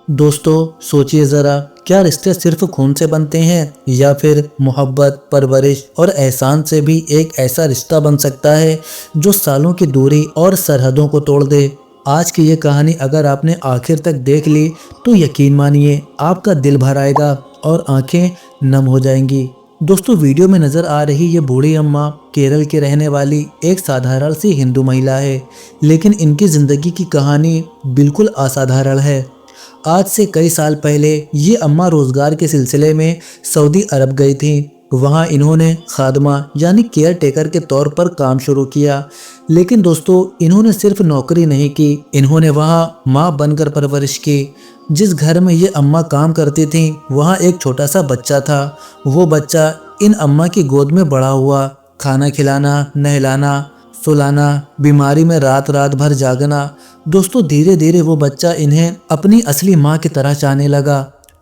दोस्तों सोचिए ज़रा, क्या रिश्ते सिर्फ खून से बनते हैं या फिर मोहब्बत, परवरिश और एहसान से भी एक ऐसा रिश्ता बन सकता है जो सालों की दूरी और सरहदों को तोड़ दे। आज की ये कहानी अगर आपने आखिर तक देख ली तो यकीन मानिए आपका दिल भर आएगा और आंखें नम हो जाएंगी। दोस्तों वीडियो में नज़र आ रही ये बूढ़ी अम्मा केरल की रहने वाली एक साधारण सी हिंदू महिला है, लेकिन इनकी ज़िंदगी की कहानी बिल्कुल असाधारण है। आज से कई साल पहले ये अम्मा रोजगार के सिलसिले में सऊदी अरब गई थी। वहाँ इन्होंने खादमा यानी केयर टेकर के तौर पर काम शुरू किया। लेकिन दोस्तों इन्होंने सिर्फ नौकरी नहीं की, इन्होंने वहाँ माँ बनकर परवरिश की। जिस घर में ये अम्मा काम करती थी वहाँ एक छोटा सा बच्चा था। वो बच्चा इन अम्मा की गोद में बड़ा हुआ। खाना खिलाना, नहलाना, सुलाना, बीमारी में रात रात भर जागना। दोस्तों धीरे धीरे वो बच्चा इन्हें अपनी असली माँ की तरह चाहने लगा।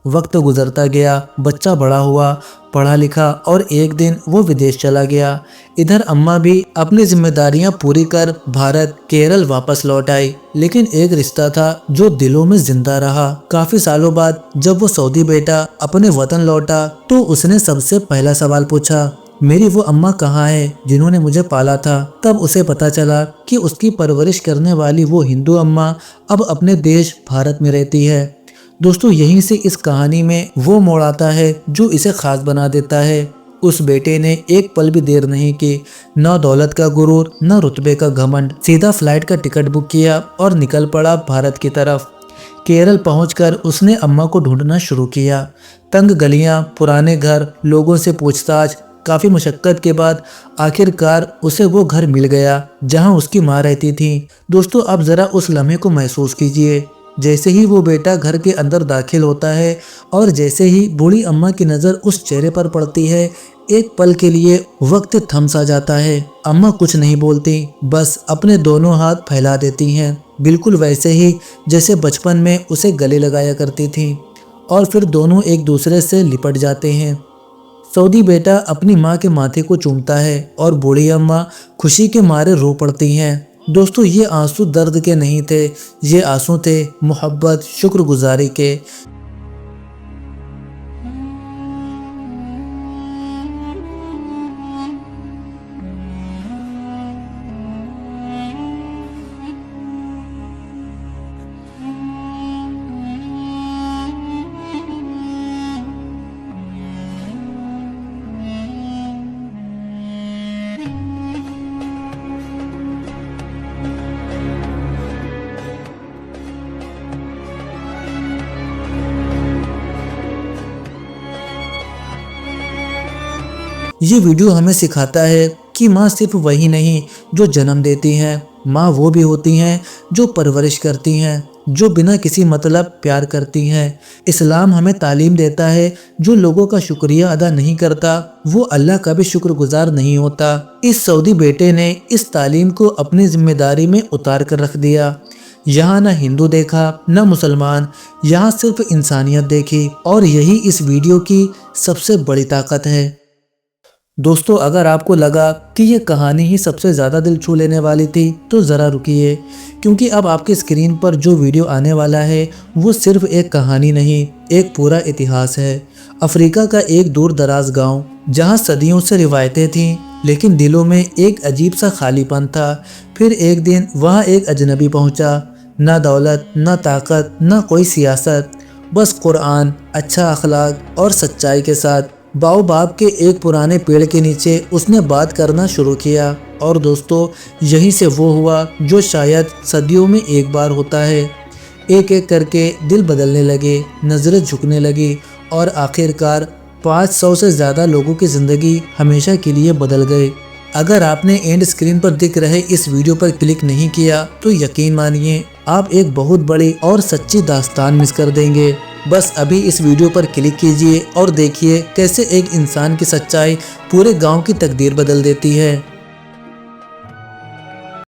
वक्त गुजरता गया, बच्चा बड़ा हुआ, पढ़ा लिखा और एक दिन वो विदेश चला गया। इधर अम्मा भी अपनी जिम्मेदारियां पूरी कर भारत केरल वापस लौट आई। लेकिन एक रिश्ता था जो दिलों में जिंदा रहा। काफी सालों बाद जब वो सऊदी बेटा अपने वतन लौटा तो उसने सबसे पहला सवाल पूछा, मेरी वो अम्मा कहाँ है जिन्होंने मुझे पाला था। तब उसे पता चला कि उसकी परवरिश करने वाली वो हिंदू अम्मा अब अपने देश भारत में रहती है। दोस्तों यहीं से इस कहानी में वो मोड़ आता है जो इसे खास बना देता है। उस बेटे ने एक पल भी देर नहीं की। न दौलत का गुरूर, न रुतबे का घमंड, सीधा फ्लाइट का टिकट बुक किया और निकल पड़ा भारत की तरफ। केरल पहुंचकर उसने अम्मा को ढूंढना शुरू किया। तंग गलियां, पुराने घर, लोगों से पूछताछ, काफ़ी मुशक्क़त के बाद आखिरकार उसे वो घर मिल गया जहां उसकी माँ रहती थी। दोस्तों अब ज़रा उस लम्हे को महसूस कीजिए। जैसे ही वो बेटा घर के अंदर दाखिल होता है और जैसे ही बूढ़ी अम्मा की नज़र उस चेहरे पर पड़ती है, एक पल के लिए वक्त थम सा जाता है। अम्मा कुछ नहीं बोलती, बस अपने दोनों हाथ फैला देती हैं, बिल्कुल वैसे ही जैसे बचपन में उसे गले लगाया करती थी। और फिर दोनों एक दूसरे से लिपट जाते हैं। सऊदी बेटा अपनी माँ के माथे को चूमता है और बूढ़ी अम्मा खुशी के मारे रो पड़ती हैं। दोस्तों ये आंसू दर्द के नहीं थे, ये आंसू थे मोहब्बत, शुक्रगुजारी के। ये वीडियो हमें सिखाता है कि माँ सिर्फ वही नहीं जो जन्म देती हैं, माँ वो भी होती हैं जो परवरिश करती हैं, जो बिना किसी मतलब प्यार करती हैं। इस्लाम हमें तालीम देता है जो लोगों का शुक्रिया अदा नहीं करता वो अल्लाह का भी शुक्रगुजार नहीं होता। इस सऊदी बेटे ने इस तालीम को अपनी जिम्मेदारी में उतार कर रख दिया। यहाँ न हिंदू देखा न मुसलमान, यहाँ सिर्फ इंसानियत देखी। और यही इस वीडियो की सबसे बड़ी ताकत है। दोस्तों अगर आपको लगा कि ये कहानी ही सबसे ज़्यादा दिल छू लेने वाली थी तो ज़रा रुकिए, क्योंकि अब आपकी स्क्रीन पर जो वीडियो आने वाला है वो सिर्फ एक कहानी नहीं, एक पूरा इतिहास है। अफ्रीका का एक दूर दराज गांव जहां सदियों से रिवायतें थीं, लेकिन दिलों में एक अजीब सा खालीपन था। फिर एक दिन वहां एक अजनबी पहुंचा। ना दौलत, ना ताकत, ना कोई सियासत, बस कुरान, अच्छा अखलाक और सच्चाई के साथ बाओबाब के एक पुराने पेड़ के नीचे उसने बात करना शुरू किया। और दोस्तों यहीं से वो हुआ जो शायद सदियों में एक बार होता है। एक एक करके दिल बदलने लगे, नज़रें झुकने लगी और आखिरकार 500 से ज़्यादा लोगों की ज़िंदगी हमेशा के लिए बदल गए। अगर आपने एंड स्क्रीन पर दिख रहे इस वीडियो पर क्लिक नहीं किया तो यकीन मानिए आप एक बहुत बड़ी और सच्ची दास्तान मिस कर देंगे। बस अभी इस वीडियो पर क्लिक कीजिए और देखिए कैसे एक इंसान की सच्चाई पूरे गांव की तकदीर बदल देती है।